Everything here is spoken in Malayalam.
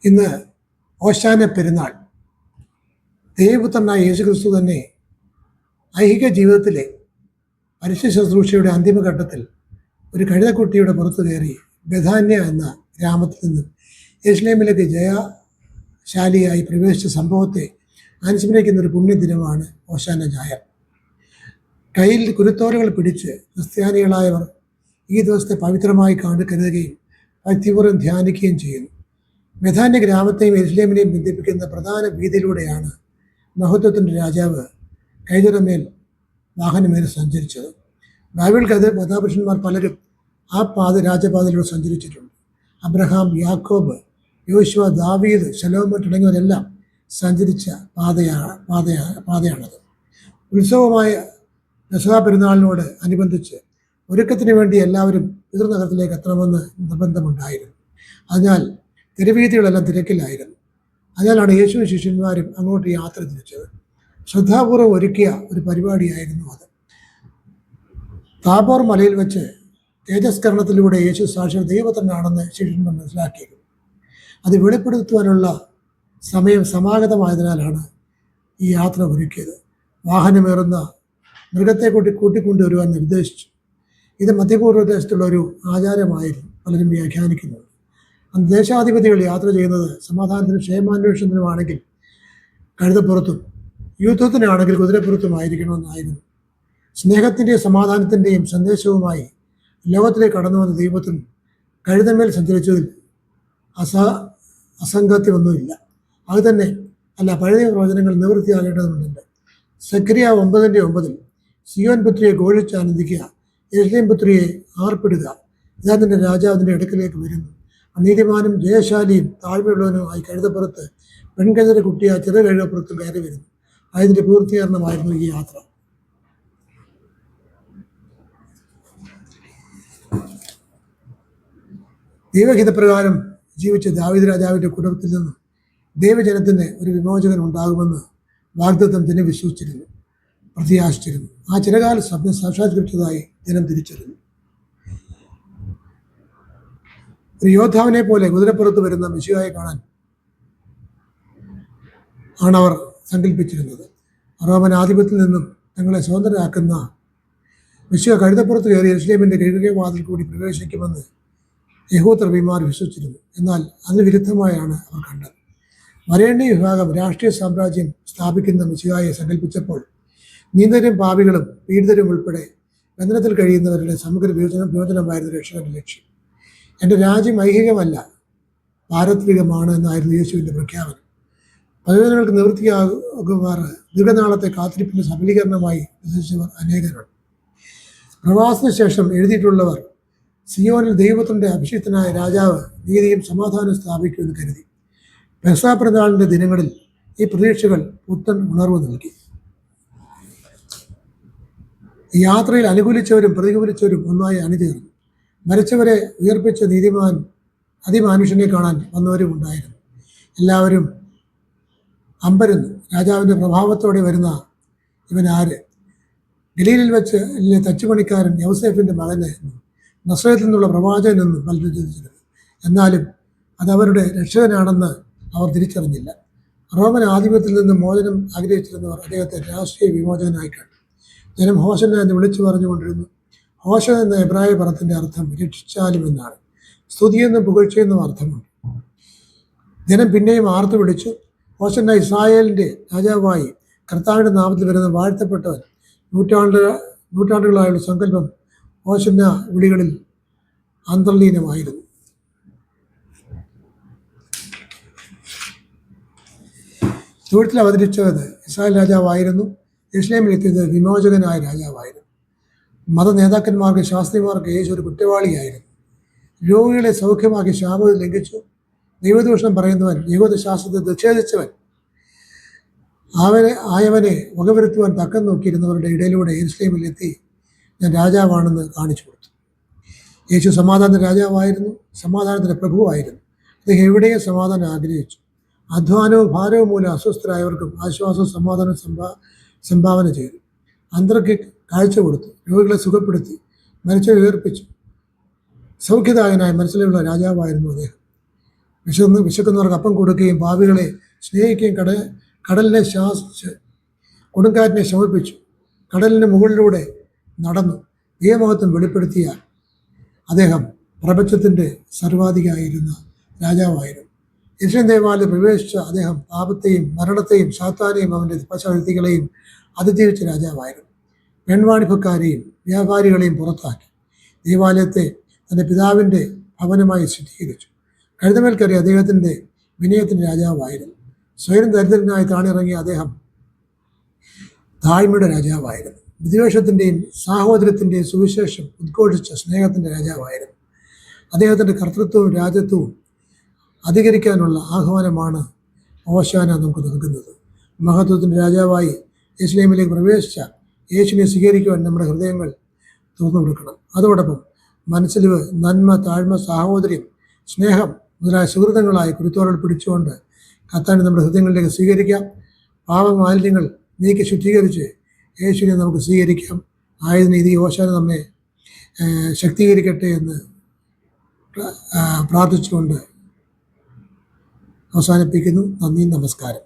ഇന്ന് ഓശാന പെരുന്നാൾ. ദൈവപുത്രനായ യേശുക്രിസ്തു തന്നെ ഐഹിക ജീവിതത്തിലെ പരസ്യ ശുശ്രൂഷയുടെ അന്തിമഘട്ടത്തിൽ ഒരു കഴുതക്കുട്ടിയുടെ പുറത്തു കയറി ബഥാന്യ എന്ന ഗ്രാമത്തിൽ നിന്നും യെരുശലേമിലേക്ക് ജയശാലിയായി പ്രവേശിച്ച സംഭവത്തെ അനുസ്മരിക്കുന്ന ഒരു പുണ്യദിനമാണ് ഓശാന ഞായർ. കയ്യിൽ കുരുത്തോലകൾ പിടിച്ച് ക്രിസ്ത്യാനികളായവർ ഈ ദിവസത്തെ പവിത്രമായി കരുതുകയും ഭക്തിപൂർവ്വം ധ്യാനിക്കുകയും ചെയ്യുന്നു. ബഥാന്യ ഗ്രാമത്തെയും യെരുശലേമിനെയും ബന്ധിപ്പിക്കുന്ന പ്രധാന വീതിയിലൂടെയാണ് മഹത്വത്തിൻ്റെ രാജാവ് കൈതരമേൽ വാഹനമേൽ സഞ്ചരിച്ചത്. ബൈബിൾ കഥാപുരുഷന്മാർ പലരും ആ രാജപാതയിലൂടെ സഞ്ചരിച്ചിട്ടുണ്ട്. അബ്രഹാം, യാക്കോബ്, യോശുവ, ദാവീദ്, ശലോമോൻ തുടങ്ങിയവരെല്ലാം സഞ്ചരിച്ച പാതയാണത്. ഉത്സവമായ പെസഹ പെരുന്നാളിനോട് അനുബന്ധിച്ച് ഒരുക്കത്തിന് വേണ്ടി എല്ലാവരും പിതൃനഗരത്തിലേക്ക് എത്തണമെന്ന് നിർബന്ധമുണ്ടായിരുന്നു. അതിനാൽ തെരുവീതികളെല്ലാം തിരക്കിലായിരുന്നു. അതിനാലാണ് യേശുവും ശിഷ്യന്മാരും അങ്ങോട്ട് യാത്ര തിരിച്ചത്. ശ്രദ്ധാപൂർവ്വം ഒരുക്കിയ ഒരു പരിപാടിയായിരുന്നു അത്. താബോർ മലയിൽ വെച്ച് തേജസ്കരണത്തിലൂടെ യേശു സാക്ഷാൽ ദൈവത്തിനാണെന്ന് ശിഷ്യന്മാർ മനസ്സിലാക്കിയിരുന്നു. അത് വെളിപ്പെടുത്തുവാനുള്ള സമയം സമാഗതമായതിനാലാണ് ഈ യാത്ര ഒരുക്കിയത്. വാഹനമേറുന്ന മൃഗത്തെ കൂട്ടിക്കൊണ്ടുവരുവാൻ നിർദ്ദേശിച്ചു. ഇത് മധ്യപൂർവ്വദേശത്തുള്ള ഒരു ആചാരമായിരുന്നു പലരും വ്യാഖ്യാനിക്കുന്നത്. അന്ന് ദേശാധിപതികൾ യാത്ര ചെയ്യുന്നത് സമാധാനത്തിനും ക്ഷേമാന്വേഷണത്തിനുമാണെങ്കിൽ കഴുതപ്പുറത്തും, യുദ്ധത്തിനാണെങ്കിൽ കുതിരപ്പുറത്തുമായിരിക്കണമെന്നായിരുന്നു. സ്നേഹത്തിൻ്റെയും സമാധാനത്തിൻ്റെയും സന്ദേശവുമായി ലോകത്തിലേക്ക് കടന്നു വന്ന ദൈവത്തിന് കഴുതമേൽ സഞ്ചരിച്ചതിൽ അസംഗത്യമൊന്നുമില്ല. അതുതന്നെ അല്ല, പഴയ പ്രവചനങ്ങൾ നിവൃത്തിയാകേണ്ടതുണ്ട്. സക്രിയ 9:9 സിയോൻ പുത്രിയെ ഘോഷിച്ചാനന്ദിക്കുക, യെരുശലേം പുത്രിയെ ആർപ്പിടുക, ഇതാ നിന്റെ രാജാവിൻ്റെ അടുക്കലേക്ക് വരുന്നു. നീതിമാനും ജയശാലിയും താഴ്മയുള്ളവനുമായി കഴുതപ്പുറത്ത് പെൺകഴുത കുട്ടിയായ ചെറു കഴുതപ്പുറത്തും കയറി വരുന്നു. അതിൻ്റെ പൂർത്തീകരണമായിരുന്നു ഈ യാത്ര. ദൈവഹിതപ്രകാരം ജീവിച്ച ദാവീദ് രാജാവിൻ്റെ കുടുംബത്തിൽ നിന്നും ദൈവജനത്തിന് ഒരു വിമോചകൻ ഉണ്ടാകുമെന്ന് വാഗ്ദത്തം ജനം വിശ്വസിച്ചിരുന്നു, പ്രത്യാശിച്ചിരുന്നു. ആ ചിരകാല സ്വപ്നം സാക്ഷാത്കരിച്ചതായി ജനം തിരിച്ചറിഞ്ഞു. ഒരു യോദ്ധാവിനെ പോലെ കുതിരപ്പുറത്ത് വരുന്ന മിശിഹായെ കാണാൻ ആണവർ സങ്കല്പിച്ചിരുന്നത്. റോമൻ ആധിപത്യത്തിൽ നിന്നും തങ്ങളെ സ്വതന്ത്രരാക്കുന്ന മിശിഹ കഴുതപ്പുറത്ത് കയറി യെരുശലേമിൻ്റെ കിഴക്കേ വാതിൽ കൂടി പ്രവേശിക്കുമെന്ന് യഹൂദർവിമാർ വിശ്വസിച്ചിരുന്നു. എന്നാൽ അതിന് വിരുദ്ധമായാണ് അവർ കണ്ടത്. വരേണ്യ വിഭാഗം രാഷ്ട്രീയ സാമ്രാജ്യം സ്ഥാപിക്കുന്ന മിശിഹായെ സങ്കല്പിച്ചപ്പോൾ നീന്തരും പാപികളും പീഡിതരും ഉൾപ്പെടെ ബന്ധനത്തിൽ കഴിയുന്നവരുടെ സമഗ്ര വിമോചനമായിരുന്നു രക്ഷകന്റെ ലക്ഷ്യം. എൻ്റെ രാജ്യം ഐഹികമല്ല, പാരത്രികമാണ് എന്നായിരുന്നു യേശുവിൻ്റെ പ്രഖ്യാപനം. പ്രയോജനങ്ങൾക്ക് നിവൃത്തിയാകുമാർ ദീർഘനാളത്തെ കാത്തിരിപ്പിൻ്റെ സഫലീകരണമായി വിശ്വസിച്ചവർ അനേകരാണ്. പ്രവാസത്തിന് ശേഷം എഴുതിയിട്ടുള്ളവർ സിയോനിൽ ദൈവത്തിൻ്റെ അഭിഷിക്തനായ രാജാവ് നീതിയും സമാധാനവും സ്ഥാപിക്കുമെന്ന് കരുതി. പെസഹ പെരുന്നാളിൻ്റെ ദിനങ്ങളിൽ ഈ പ്രതീക്ഷകൾ പുത്തൻ ഉണർവ് നൽകി. ഈ യാത്രയിൽ അനുകൂലിച്ചവരും പ്രതികൂലിച്ചവരും ഒന്നായി അണിചേർന്നു. മരിച്ചവരെ ഉയർപ്പിച്ച നീതിമാൻ അതിമാനുഷ്യനെ കാണാൻ വന്നവരും ഉണ്ടായിരുന്നു. എല്ലാവരും അമ്പരന്നു. രാജാവിൻ്റെ പ്രഭാവത്തോടെ വരുന്ന ഇവൻ ആര്? ഗലീലിൽ വെച്ച് തച്ചുപണിക്കാരൻ യൗസേഫിൻ്റെ മകന് നസ്രത്തിൽ നിന്നുള്ള പ്രവാചകനെന്നും പലരും ചിന്തിച്ചിരുന്നു. എന്നാലും അതവരുടെ രക്ഷകനാണെന്ന് അവർ തിരിച്ചറിഞ്ഞില്ല. റോമൻ ആധിപത്യത്തിൽ നിന്ന് മോചനം ആഗ്രഹിച്ചിരുന്നവർ അദ്ദേഹത്തെ രാഷ്ട്രീയ വിമോചകനായി കണ്ടു. ജനം ഹോശന്ന എന്ന് വിളിച്ചു പറഞ്ഞുകൊണ്ടിരുന്നു. ഹോശ എന്ന എബ്രായ പദത്തിൻ്റെ അർത്ഥം രക്ഷിച്ചാലും എന്നാണ്. സ്തുതിയെന്നും പുകഴ്ചയെന്നും അർത്ഥമുണ്ട്. ജനം പിന്നെയും ആർത്തു വിളിച്ചു, ഹോശന്ന ഇസ്രായേലിൻ്റെ രാജാവായി കർത്താവിൻ്റെ നാമത്തിൽ വരുന്ന വാഴ്ത്തപ്പെട്ടവൻ. നൂറ്റാണ്ടുകളായുള്ള സങ്കല്പം ഹോശന്ന വിളികളിൽ അന്തർലീനമായിരുന്നു. ചുവട്ടിൽ അവതരിച്ചത് ഇസ്രായേൽ രാജാവായിരുന്നു. യെരുശലേമിൽ എത്തിയത് വിമോചകനായ രാജാവായിരുന്നു. മത നേതാക്കന്മാർക്ക്, ശാസ്ത്രിമാർക്ക് യേശു ഒരു കുറ്റവാളിയായിരുന്നു. രോഗികളെ സൗഖ്യമാക്കി ശാപം ലംഘിച്ചു. ദൈവദൂഷണം പറയുന്നവൻ, യഹൂദശാസ്ത്രത്തെ നിഷേധിച്ചവൻ, ആയവനെ വകവരുത്തുവാൻ തക്കം നോക്കിയിരുന്നവരുടെ ഇടയിലൂടെ യെരുശലേമിൽ എത്തി ഞാൻ രാജാവാണെന്ന് കാണിച്ചു കൊടുത്തു. യേശു സമാധാനത്തിൻ്റെ രാജാവായിരുന്നു, സമാധാനത്തിൻ്റെ പ്രഭുവായിരുന്നു. അദ്ദേഹം എവിടെയും സമാധാനം ആഗ്രഹിച്ചു. അധ്വാനവും ഭാരവും മൂലം അസ്വസ്ഥരായവർക്കും ആശ്വാസവും സമാധാനവും സംഭാവന ചെയ്തു. അന്തർക്ക് കാഴ്ച കൊടുത്തു, രോഗികളെ സുഖപ്പെടുത്തി, മരിച്ചവരെ ഉയർപ്പിച്ചു. സൗഖ്യദായകനായ മനസ്സിലുള്ള രാജാവായിരുന്നു അദ്ദേഹം. വിശക്കുന്നവർക്ക് അപ്പം കൊടുക്കുകയും പാപികളെ സ്നേഹിക്കുകയും കടലിനെ ശാസിച്ച് കൊടുങ്കാറ്റിനെ ശമിപ്പിച്ചു. കടലിന് മുകളിലൂടെ നടന്നു ദൈവമഹത്വം വെളിപ്പെടുത്തിയ അദ്ദേഹം പ്രപഞ്ചത്തിൻ്റെ സർവാധികായിരുന്ന രാജാവായിരുന്നു. യെരൂശലേം ദേവാലയം പ്രവേശിച്ച അദ്ദേഹം പാപത്തെയും മരണത്തെയും സാത്താനെയും അവൻ്റെ പശക്തികളെയും അതിജീവിച്ച രാജാവായിരുന്നു. പെൺവാണിഭക്കാരെയും വ്യാപാരികളെയും പുറത്താക്കി ദേവാലയത്തെ തൻ്റെ പിതാവിൻ്റെ ഭവനമായി ശുദ്ധീകരിച്ചു. കഴുതമേൽ കയറി അദ്ദേഹത്തിൻ്റെ വിനയത്തിൻ്റെ രാജാവായിരുന്നു. സ്വയം ദരിദ്രനായി താണിറങ്ങിയ അദ്ദേഹം താഴ്മയുടെ രാജാവായിരുന്നു. വിദ്വേഷത്തിൻ്റെയും സാഹോദര്യത്തിൻ്റെയും സുവിശേഷം ഉദ്ഘോഷിച്ച സ്നേഹത്തിൻ്റെ രാജാവായിരുന്നു. അദ്ദേഹത്തിൻ്റെ കർത്തൃത്വവും രാജ്യത്വവും അധികരിക്കാനുള്ള ആഹ്വാനമാണ് ഓശാന നമുക്ക് നൽകുന്നത്. മഹത്വത്തിൻ്റെ രാജാവായി യെരൂശലേമിലേക്ക് പ്രവേശിച്ച യേശുവിനെ സ്വീകരിക്കുവാൻ നമ്മുടെ ഹൃദയങ്ങൾ തുറന്നു കൊടുക്കണം. അതോടൊപ്പം മനസ്സിലിവ്, നന്മ, താഴ്മ, സാഹോദര്യം, സ്നേഹം മുതലായ സുഹൃത്തുക്കളായി കുരുത്തോടെ പിടിച്ചുകൊണ്ട് കർത്താവിനെ നമ്മുടെ ഹൃദയങ്ങളിലേക്ക് സ്വീകരിക്കാം. പാപമാലിന്യങ്ങൾ നീക്കി ശുദ്ധീകരിച്ച് യേശുവിനെ നമുക്ക് സ്വീകരിക്കാം. ആയതിന് ഇത് ഓശാന നമ്മെ ശക്തീകരിക്കട്ടെ എന്ന് പ്രാർത്ഥിച്ചുകൊണ്ട് അവസാനിപ്പിക്കുന്നു. നന്ദി, നമസ്കാരം.